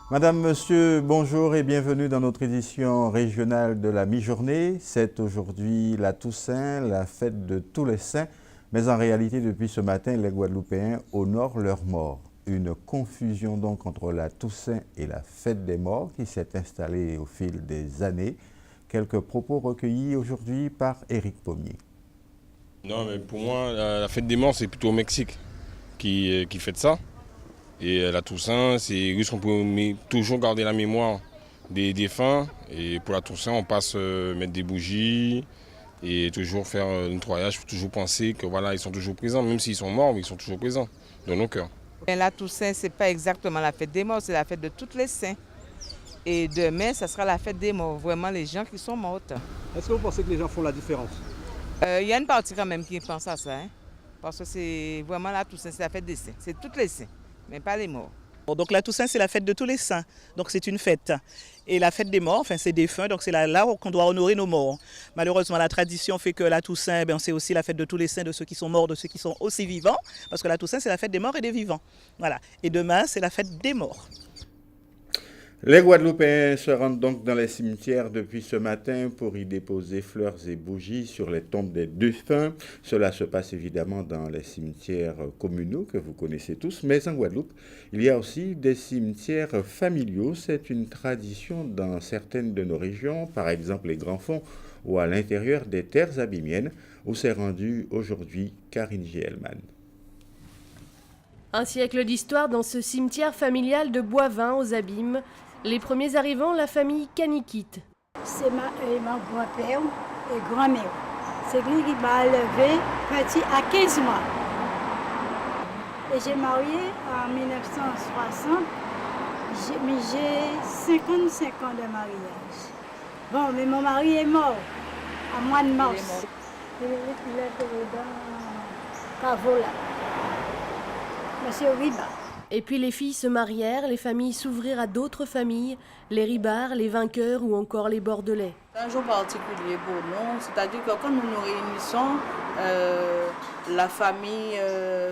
Madame, Monsieur, bonjour et bienvenue dans notre édition régionale de la mi-journée. C'est aujourd'hui la Toussaint, la fête de tous les saints, mais en réalité, depuis ce matin, les Guadeloupéens honorent leurs morts. Une confusion donc entre la Toussaint et la fête des morts qui s'est installée au fil des années. Quelques propos recueillis aujourd'hui par Éric Pommier. Non, mais pour moi, la fête des morts, c'est plutôt au Mexique qui fête ça. Et la Toussaint, c'est juste qu'on peut toujours garder la mémoire des défunts. Et pour la Toussaint, on passe mettre des bougies et toujours faire le nettoyage, toujours penser que voilà, ils sont toujours présents, même s'ils sont morts, mais ils sont toujours présents dans nos cœurs. La Toussaint, ce n'est pas exactement la fête des morts, c'est la fête de tous les saints. Et demain, ça sera la fête des morts, vraiment les gens qui sont morts. Est-ce que vous pensez que les gens font la différence? Il y a une partie quand même qui pense à ça, hein, parce que c'est vraiment la Toussaint, c'est la fête des saints, c'est toutes les saints, mais pas les morts. Donc la Toussaint, c'est la fête de tous les saints, donc c'est une fête. Et la fête des morts, enfin c'est défunts, donc c'est là qu'on doit honorer nos morts. Malheureusement, la tradition fait que la Toussaint, c'est aussi la fête de tous les saints, de ceux qui sont morts, de ceux qui sont aussi vivants, parce que la Toussaint, c'est la fête des morts et des vivants. Voilà. Et demain, c'est la fête des morts. Les Guadeloupéens se rendent donc dans les cimetières depuis ce matin pour y déposer fleurs et bougies sur les tombes des défunts. Cela se passe évidemment dans les cimetières communaux que vous connaissez tous, mais en Guadeloupe, il y a aussi des cimetières familiaux. C'est une tradition dans certaines de nos régions, par exemple les Grands Fonds ou à l'intérieur des terres abîmiennes, où s'est rendue aujourd'hui Karine Gielman. Un siècle d'histoire dans ce cimetière familial de Boivin aux Abîmes. Les premiers arrivants, la famille Canikite. C'est ma grand-père et grand-mère. C'est lui qui m'a élevé petit à 15 mois. Et j'ai marié en 1960. Mais j'ai 55 ans de mariage. Bon, mais mon mari est mort à mois de mars. Il est dans Cavola. Monsieur Ribard. Et puis les filles se marièrent, les familles s'ouvrirent à d'autres familles, les Ribards, les Vainqueurs ou encore les Bordelais. C'est un jour particulier pour nous, c'est-à-dire que quand nous nous réunissons, la famille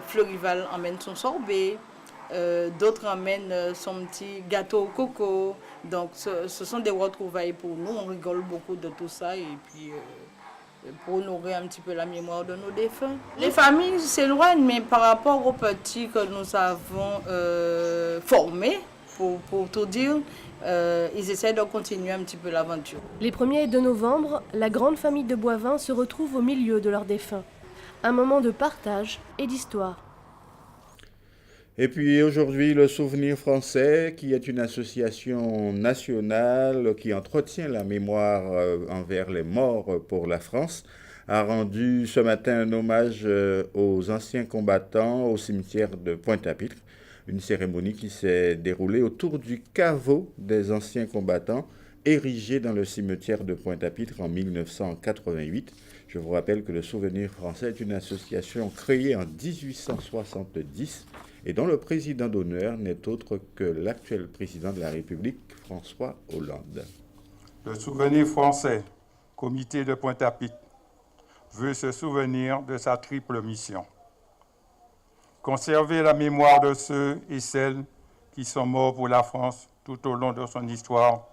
Fleurival emmène son sorbet, d'autres emmènent son petit gâteau au coco. Donc ce sont des retrouvailles pour nous, on rigole beaucoup de tout ça et puis pour honorer un petit peu la mémoire de nos défunts. Les familles s'éloignent, mais par rapport aux petits que nous avons formés, pour tout dire, ils essaient de continuer un petit peu l'aventure. Les 1er de novembre, la grande famille de Boivin se retrouve au milieu de leurs défunts. Un moment de partage et d'histoire. Et puis aujourd'hui, le Souvenir français, qui est une association nationale qui entretient la mémoire envers les morts pour la France, a rendu ce matin un hommage aux anciens combattants au cimetière de Pointe-à-Pitre. Une cérémonie qui s'est déroulée autour du caveau des anciens combattants, érigé dans le cimetière de Pointe-à-Pitre en 1988. Je vous rappelle que le Souvenir français est une association créée en 1870 et dont le président d'honneur n'est autre que l'actuel président de la République, François Hollande. Le Souvenir français, comité de Pointe-à-Pitre, veut se souvenir de sa triple mission. Conserver la mémoire de ceux et celles qui sont morts pour la France tout au long de son histoire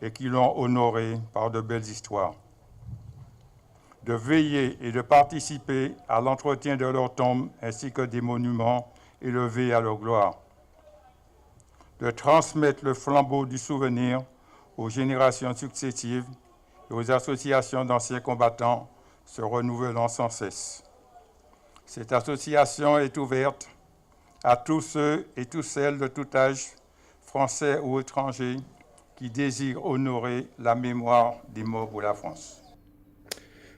et qui l'ont honoré par de belles histoires. De veiller et de participer à l'entretien de leurs tombes ainsi que des monuments élevés à leur gloire. De transmettre le flambeau du souvenir aux générations successives et aux associations d'anciens combattants se renouvelant sans cesse. Cette association est ouverte à tous ceux et toutes celles de tout âge, français ou étrangers, qui désirent honorer la mémoire des morts pour la France.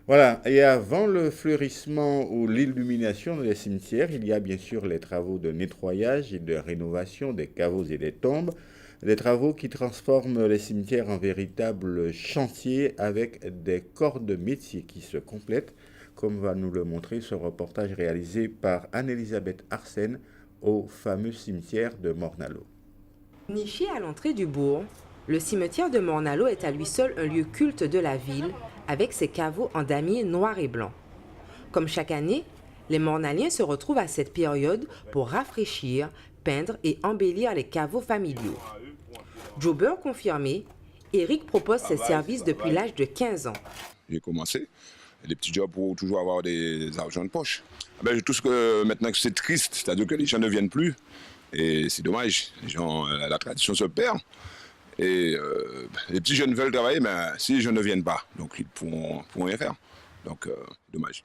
Voilà, et avant le fleurissement ou l'illumination des cimetières, il y a bien sûr les travaux de nettoyage et de rénovation des caveaux et des tombes, des travaux qui transforment les cimetières en véritables chantiers avec des corps de métier qui se complètent, comme va nous le montrer ce reportage réalisé par Anne-Elisabeth Arsène au fameux cimetière de Mornalo. Niché à l'entrée du bourg, le cimetière de Mornalo est à lui seul un lieu culte de la ville, avec ses caveaux en damier noir et blanc. Comme chaque année, les Mornaliens se retrouvent à cette période pour rafraîchir, peindre et embellir les caveaux familiaux. Jobber confirmé, Eric propose ses services depuis l'âge de 15 ans. J'ai commencé, des petits jobs pour toujours avoir des argents de poche. Je trouve que maintenant que c'est triste, c'est-à-dire que les gens ne viennent plus. Et c'est dommage, la tradition se perd. Et les petits jeunes veulent travailler, mais si les jeunes ne viennent pas, donc ils pourront rien faire. Donc, dommage.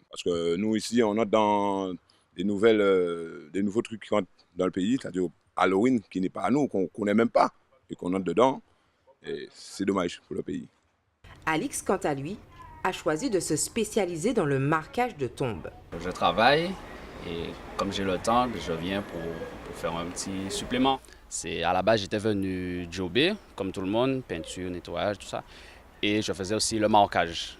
Parce que nous, ici, on note dans des nouveaux trucs qui rentrent dans le pays, c'est-à-dire Halloween, qui n'est pas à nous, qu'on ne connaît même pas, et qu'on note dedans. Et c'est dommage pour le pays. Alix, quant à lui, a choisi de se spécialiser dans le marquage de tombes. Je travaille et comme j'ai le temps, je viens pour faire un petit supplément. À la base, j'étais venu jobber, comme tout le monde, peinture, nettoyage, tout ça. Et je faisais aussi le marquage.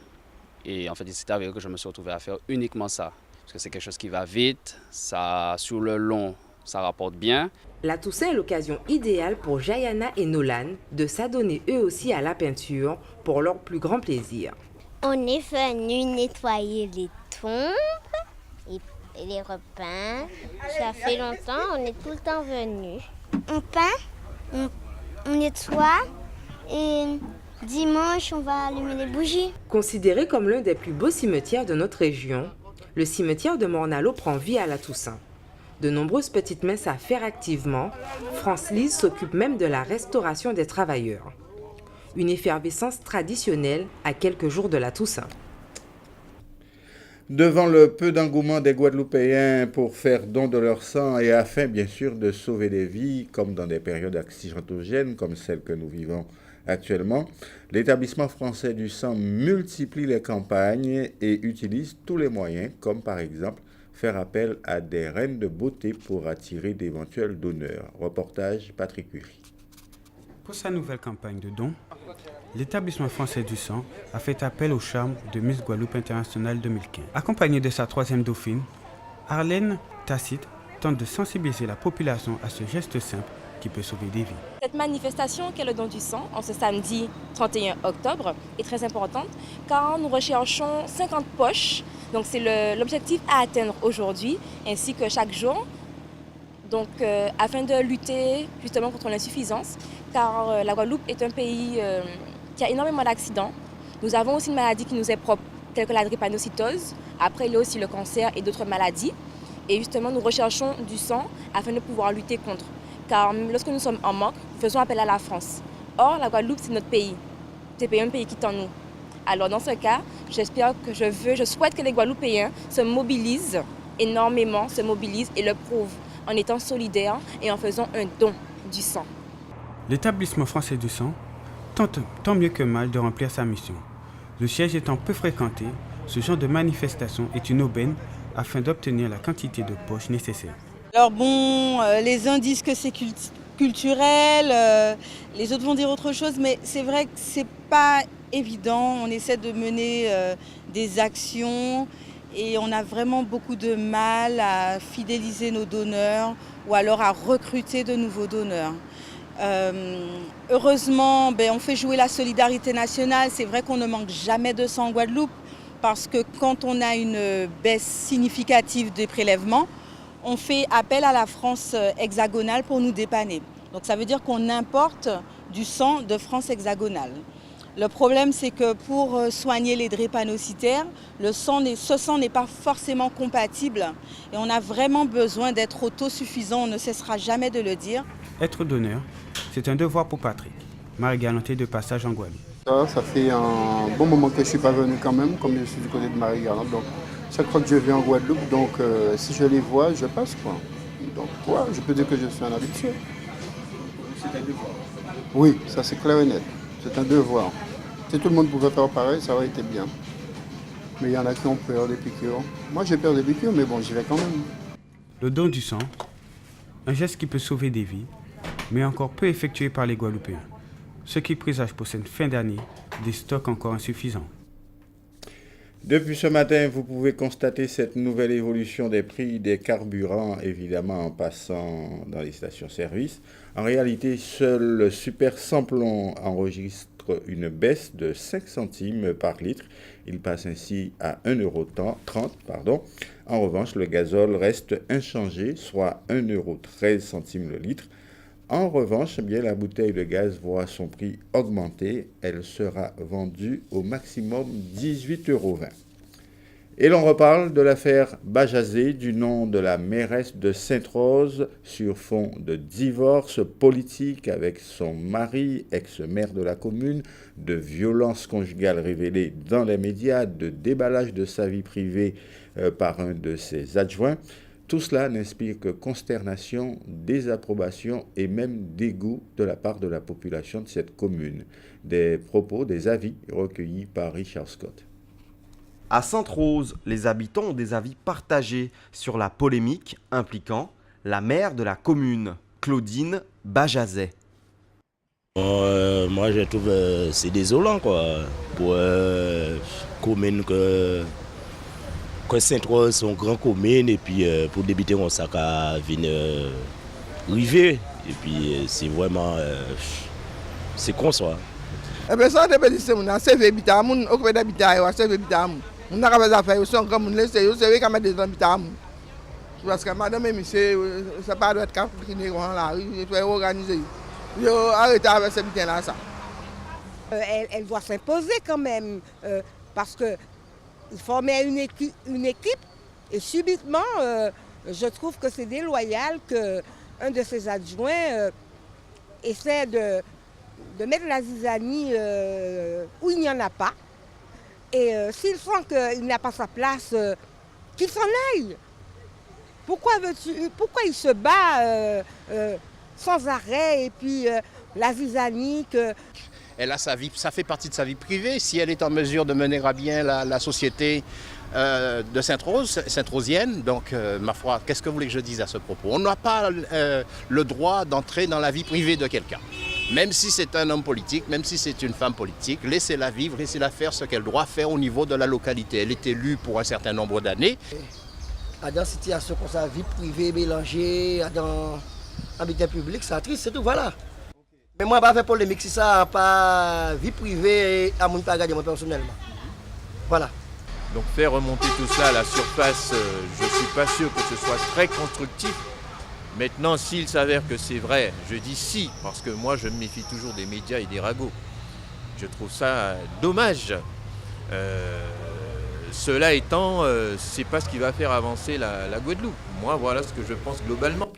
Et en fait, c'est avéré que je me suis retrouvé à faire uniquement ça. Parce que c'est quelque chose qui va vite, ça, sur le long, ça rapporte bien. La Toussaint est l'occasion idéale pour Jayana et Nolan de s'adonner eux aussi à la peinture pour leur plus grand plaisir. On est venu nettoyer les tombes et les repeindre. Ça fait longtemps, on est tout le temps venu. On peint, on nettoie et dimanche, on va allumer les bougies. Considéré comme l'un des plus beaux cimetières de notre région, le cimetière de Morne-à-l'Eau prend vie à la Toussaint. De nombreuses petites mains s'affairent activement. France Lise s'occupe même de la restauration des travailleurs. Une effervescence traditionnelle à quelques jours de la Toussaint. Devant le peu d'engouement des Guadeloupéens pour faire don de leur sang et afin bien sûr de sauver des vies, comme dans des périodes accidentogènes comme celle que nous vivons actuellement, l'établissement français du sang multiplie les campagnes et utilise tous les moyens, comme par exemple faire appel à des reines de beauté pour attirer d'éventuels donneurs. Reportage Patrick Curie. Pour sa nouvelle campagne de dons, l'établissement français du sang a fait appel au charme de Miss Guadeloupe International 2015. Accompagnée de sa troisième dauphine, Arlène Tacite tente de sensibiliser la population à ce geste simple qui peut sauver des vies. Cette manifestation qu'est le don du sang, en ce samedi 31 octobre, est très importante car nous recherchons 50 poches. Donc c'est l'objectif à atteindre aujourd'hui ainsi que chaque jour. Donc afin de lutter justement contre l'insuffisance, car la Guadeloupe est un pays qui a énormément d'accidents. Nous avons aussi une maladie qui nous est propre, telle que la drépanocytose. Après, il y a aussi le cancer et d'autres maladies. Et justement, nous recherchons du sang afin de pouvoir lutter contre. Car lorsque nous sommes en manque, nous faisons appel à la France. Or, la Guadeloupe, c'est notre pays. C'est un pays qui est en nous. Alors, dans ce cas, je souhaite que les Guadeloupéens se mobilisent énormément, et le prouvent en étant solidaires et en faisant un don du sang. L'établissement français du sang tente tant mieux que mal de remplir sa mission. Le siège étant peu fréquenté, ce genre de manifestation est une aubaine afin d'obtenir la quantité de poches nécessaire. Alors bon, les uns disent que c'est culturel, les autres vont dire autre chose, mais c'est vrai que c'est pas évident. On essaie de mener des actions et on a vraiment beaucoup de mal à fidéliser nos donneurs ou alors à recruter de nouveaux donneurs. Heureusement, on fait jouer la solidarité nationale. C'est vrai qu'on ne manque jamais de sang en Guadeloupe parce que quand on a une baisse significative des prélèvements, on fait appel à la France hexagonale pour nous dépanner. Donc ça veut dire qu'on importe du sang de France hexagonale. Le problème, c'est que pour soigner les drépanocytaires, ce sang n'est pas forcément compatible et on a vraiment besoin d'être autosuffisant, on ne cessera jamais de le dire. Être donneur, c'est un devoir pour Patrick, Marie-Galante de passage en Guadeloupe. Ça fait un bon moment que je ne suis pas venu quand même, comme je suis du côté de Marie-Galante. Donc chaque fois que je viens en Guadeloupe, donc si je les vois, je passe quoi. Donc je peux dire que je suis un habitué. C'est un devoir. Oui, ça c'est clair et net. C'est un devoir. Si tout le monde pouvait faire pareil, ça aurait été bien. Mais il y en a qui ont peur des piqûres. Moi j'ai peur des piqûres, mais bon, j'y vais quand même. Le don du sang, un geste qui peut sauver des vies, mais encore peu effectué par les Guadeloupéens. Ce qui présage pour cette fin d'année des stocks encore insuffisants. Depuis ce matin, vous pouvez constater cette nouvelle évolution des prix des carburants, évidemment en passant dans les stations-service. En réalité, seul le super samplon enregistre une baisse de 5 centimes par litre. Il passe ainsi à 1,30 €. En revanche, le gazole reste inchangé, soit 1,13 € le litre. En revanche, eh bien, la bouteille de gaz voit son prix augmenter. Elle sera vendue au maximum 18,20 €. Et l'on reparle de l'affaire Bajazet, du nom de la mairesse de Sainte-Rose, sur fond de divorce politique avec son mari, ex-maire de la commune, de violences conjugales révélées dans les médias, de déballage de sa vie privée par un de ses adjoints. Tout cela n'inspire que consternation, désapprobation et même dégoût de la part de la population de cette commune. Des propos, des avis recueillis par Richard Scott. À Sainte-Rose, les habitants ont des avis partagés sur la polémique impliquant la maire de la commune, Claudine Bajazet. Moi, je trouve c'est désolant quoi, pour commune que Sainte-Rose, c'est une grande commune, et puis pour débuter, on s'est venir arriver. Et puis c'est vraiment, c'est con ça. Eh bien, ça, c'est habitat, on occupe d'habitat, c'est habitat. On a pas d'affaires, on sont comme on laisse, c'est vrai qu'on met des habitats. Parce que madame et monsieur, ça pas doit être cap qui n'est pas là, il faut organiser. Il faut arrêter avec ce habitat-là, ça. Elle doit s'imposer quand même, parce que il formait une équipe et subitement, je trouve que c'est déloyal qu'un de ses adjoints essaie de mettre la zizanie où il n'y en a pas. Et s'il sent qu'il n'a pas sa place, qu'il s'en aille. Pourquoi il se bat sans arrêt et puis la zizanie Elle a sa vie, ça fait partie de sa vie privée. Si elle est en mesure de mener à bien la société de Sainte-Rose, Sainte-Rosienne, donc ma foi, qu'est-ce que vous voulez que je dise à ce propos? On n'a pas le droit d'entrer dans la vie privée de quelqu'un. Même si c'est un homme politique, même si c'est une femme politique, laissez-la vivre, laissez-la faire ce qu'elle doit faire au niveau de la localité. Elle est élue pour un certain nombre d'années. Dans une situation comme ça, vie privée mélangée, dans l'habitat public, c'est triste, c'est tout, voilà. Mais moi, je ne vais pas faire polémique si ça, pas vie privée, à mon pas regarder moi personnellement. Voilà. Donc faire remonter tout cela à la surface, je ne suis pas sûr que ce soit très constructif. Maintenant, s'il s'avère que c'est vrai, je dis si, parce que moi je me méfie toujours des médias et des ragots. Je trouve ça dommage. Cela étant, c'est pas ce qui va faire avancer la Guadeloupe. Moi, voilà ce que je pense globalement.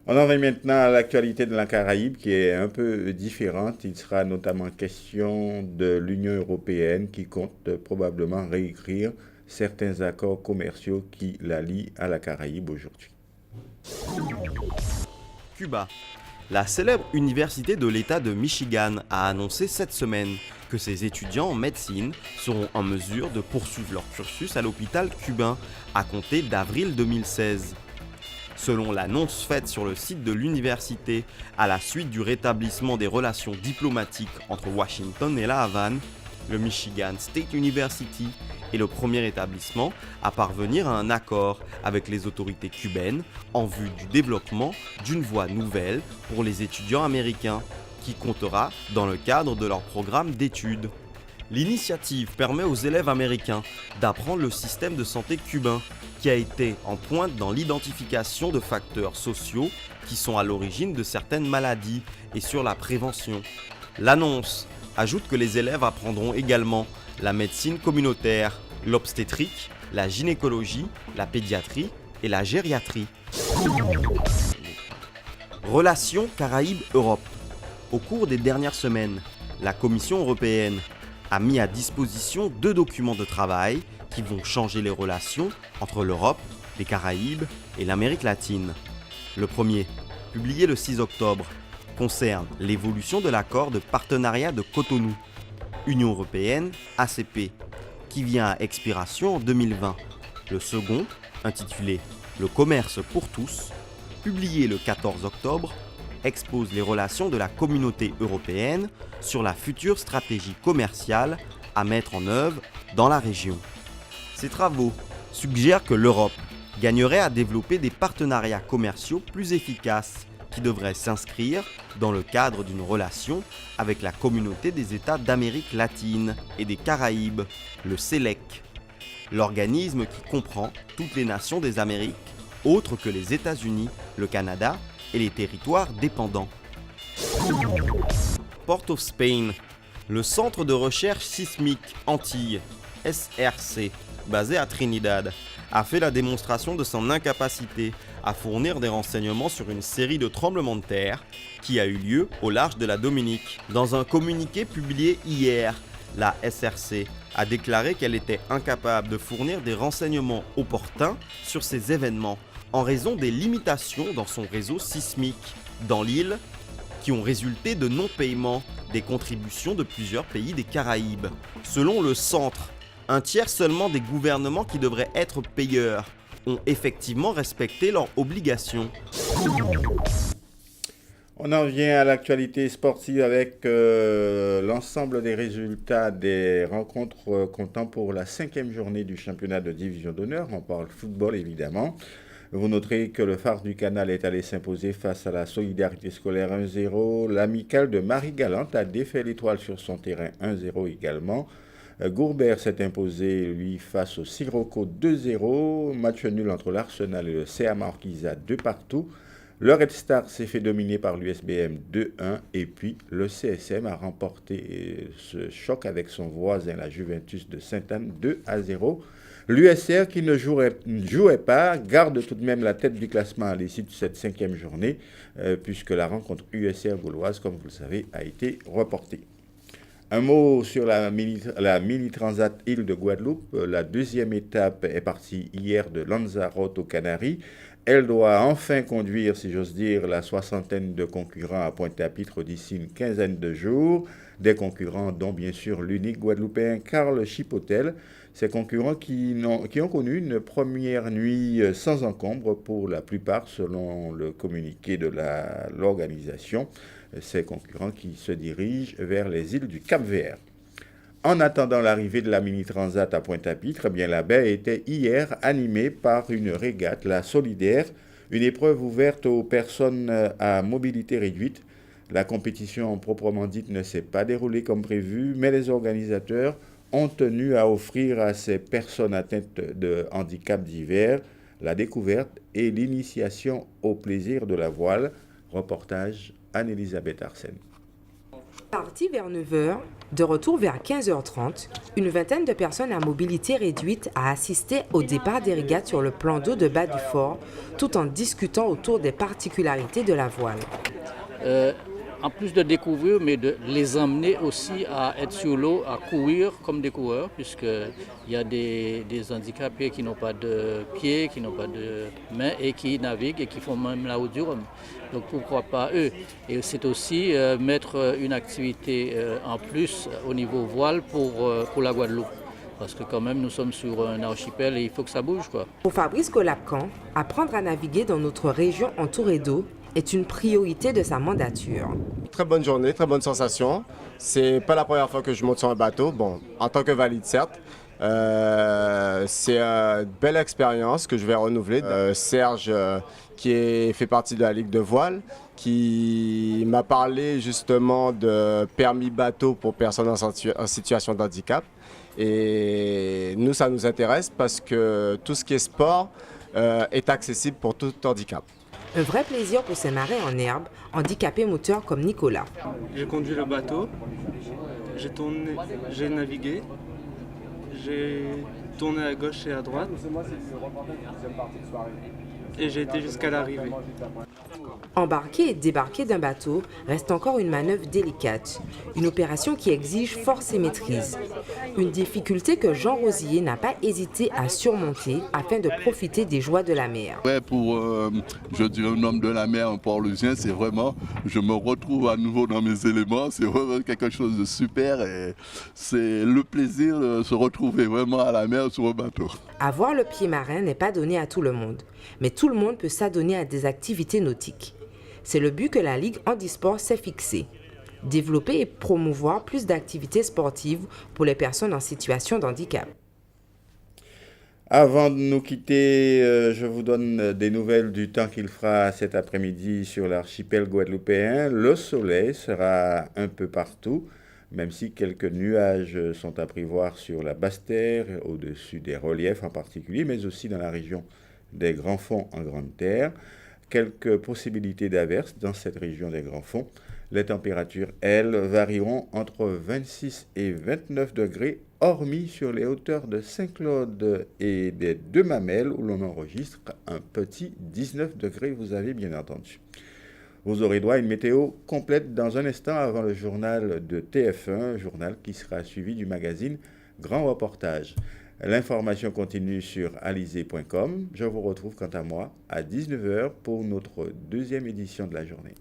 On en vient maintenant à l'actualité de la Caraïbe qui est un peu différente. Il sera notamment question de l'Union européenne qui compte probablement réécrire certains accords commerciaux qui la lient à la Caraïbe aujourd'hui. Cuba. La célèbre université de l'État de Michigan a annoncé cette semaine que ses étudiants en médecine seront en mesure de poursuivre leur cursus à l'hôpital cubain à compter d'avril 2016. Selon l'annonce faite sur le site de l'université à la suite du rétablissement des relations diplomatiques entre Washington et la Havane, le Michigan State University est le premier établissement à parvenir à un accord avec les autorités cubaines en vue du développement d'une voie nouvelle pour les étudiants américains qui comptera dans le cadre de leur programme d'études. L'initiative permet aux élèves américains d'apprendre le système de santé cubain qui a été en pointe dans l'identification de facteurs sociaux qui sont à l'origine de certaines maladies et sur la prévention. L'annonce ajoute que les élèves apprendront également la médecine communautaire, l'obstétrique, la gynécologie, la pédiatrie et la gériatrie. Relations Caraïbes-Europe. Au cours des dernières semaines, la Commission européenne a mis à disposition 2 documents de travail qui vont changer les relations entre l'Europe, les Caraïbes et l'Amérique latine. Le premier, publié le 6 octobre, concerne l'évolution de l'accord de partenariat de Cotonou, Union européenne, ACP, qui vient à expiration en 2020. Le second, intitulé « Le commerce pour tous », publié le 14 octobre, expose les relations de la communauté européenne sur la future stratégie commerciale à mettre en œuvre dans la région. Ces travaux suggèrent que l'Europe gagnerait à développer des partenariats commerciaux plus efficaces qui devraient s'inscrire dans le cadre d'une relation avec la communauté des États d'Amérique latine et des Caraïbes, le CELEC, l'organisme qui comprend toutes les nations des Amériques, autres que les États-Unis, le Canada et les territoires dépendants. Port of Spain, le centre de recherche sismique Antilles, SRC, basé à Trinidad, a fait la démonstration de son incapacité à fournir des renseignements sur une série de tremblements de terre qui a eu lieu au large de la Dominique. Dans un communiqué publié hier, la SRC a déclaré qu'elle était incapable de fournir des renseignements opportuns sur ces événements en raison des limitations dans son réseau sismique dans l'île qui ont résulté de non-paiement des contributions de plusieurs pays des Caraïbes. Selon le centre, un tiers seulement des gouvernements qui devraient être payeurs ont effectivement respecté leurs obligations. On en vient à l'actualité sportive avec l'ensemble des résultats des rencontres comptant pour la 5e journée du championnat de division d'honneur. On parle football évidemment. Vous noterez que le Phare du Canal est allé s'imposer face à la Solidarité scolaire 1-0. L'Amicale de Marie-Galante a défait l'Étoile sur son terrain 1-0 également. Gourbert s'est imposé, lui, face au Sirocco 2-0. Match nul entre l'Arsenal et le CA Marquisa 2-2. Le Red Star s'est fait dominer par l'USBM 2-1. Et puis, le CSM a remporté ce choc avec son voisin, la Juventus de Sainte-Anne, 2-0. L'USR, qui ne jouait pas, garde tout de même la tête du classement à l'issue de cette 5e journée, puisque la rencontre USR gauloise, comme vous le savez, a été reportée. Un mot sur la mini Transat île de Guadeloupe. La deuxième étape est partie hier de Lanzarote aux Canaries. Elle doit enfin conduire, si j'ose dire, la soixantaine de concurrents à Pointe-à-Pitre d'ici une quinzaine de jours. Des concurrents dont, bien sûr, l'unique Guadeloupéen Carl Chipotel. Ces concurrents qui ont connu une première nuit sans encombre pour la plupart, selon le communiqué de l'organisation. Ces concurrents qui se dirigent vers les îles du Cap-Vert. En attendant l'arrivée de la mini-transat à Pointe-à-Pitre, la baie était hier animée par une régate, la Solidaire, une épreuve ouverte aux personnes à mobilité réduite. La compétition proprement dite ne s'est pas déroulée comme prévu, mais les organisateurs ont tenu à offrir à ces personnes atteintes de handicap divers la découverte et l'initiation au plaisir de la voile. Reportage Anne-Elisabeth Arsène. Parti vers 9h, de retour vers 15h30, une vingtaine de personnes à mobilité réduite a assisté au départ des régates sur le plan d'eau de Bas du Fort, tout en discutant autour des particularités de la voile. En plus de découvrir, mais de les emmener aussi à être sur l'eau, à courir comme des coureurs, puisqu'il y a des handicapés qui n'ont pas de pieds, qui n'ont pas de mains et qui naviguent et qui font même la haute du Rhum. Donc pourquoi pas eux? Et c'est aussi mettre une activité en plus au niveau voile pour la Guadeloupe. Parce que quand même nous sommes sur un archipel et il faut que ça bouge, quoi. Pour Fabrice Colapcan, apprendre à naviguer dans notre région entourée d'eau est une priorité de sa mandature. Très bonne journée, très bonne sensation. C'est pas la première fois que je monte sur un bateau, bon, en tant que valide certes. C'est une belle expérience que je vais renouveler. Serge, qui fait partie de la Ligue de voile, qui m'a parlé justement de permis bateau pour personnes en situation de handicap. Et nous, ça nous intéresse parce que tout ce qui est sport est accessible pour tout handicap. Un vrai plaisir pour ces marins en herbe, handicapés moteurs comme Nicolas. J'ai conduit le bateau, j'ai navigué, j'ai tourné à gauche et à droite et j'ai été jusqu'à l'arrivée. Embarquer et débarquer d'un bateau reste encore une manœuvre délicate, une opération qui exige force et maîtrise. Une difficulté que Jean Rosier n'a pas hésité à surmonter afin de profiter des joies de la mer. Ouais, pour, je dirais, un homme de la mer, un Port-Louisien, c'est vraiment, je me retrouve à nouveau dans mes éléments, c'est vraiment quelque chose de super et c'est le plaisir de se retrouver vraiment à la mer sur un bateau. Avoir le pied marin n'est pas donné à tout le monde, mais tout le monde peut s'adonner à des activités nautiques. C'est le but que la Ligue Handisport s'est fixé. Développer et promouvoir plus d'activités sportives pour les personnes en situation de handicap. Avant de nous quitter, je vous donne des nouvelles du temps qu'il fera cet après-midi sur l'archipel guadeloupéen. Le soleil sera un peu partout, même si quelques nuages sont à prévoir sur la Basse-Terre, au-dessus des reliefs en particulier, mais aussi dans la région des Grands Fonds en Grande Terre. Quelques possibilités d'averses dans cette région des Grands Fonds. Les températures, elles, varieront entre 26 et 29 degrés, hormis sur les hauteurs de Saint-Claude et des Deux-Mamelles, où l'on enregistre un petit 19 degrés, vous avez bien entendu. Vous aurez droit à une météo complète dans un instant avant le journal de TF1, journal qui sera suivi du magazine Grand Reportage. L'information continue sur alizé.com. Je vous retrouve quant à moi à 19h pour notre deuxième édition de la journée.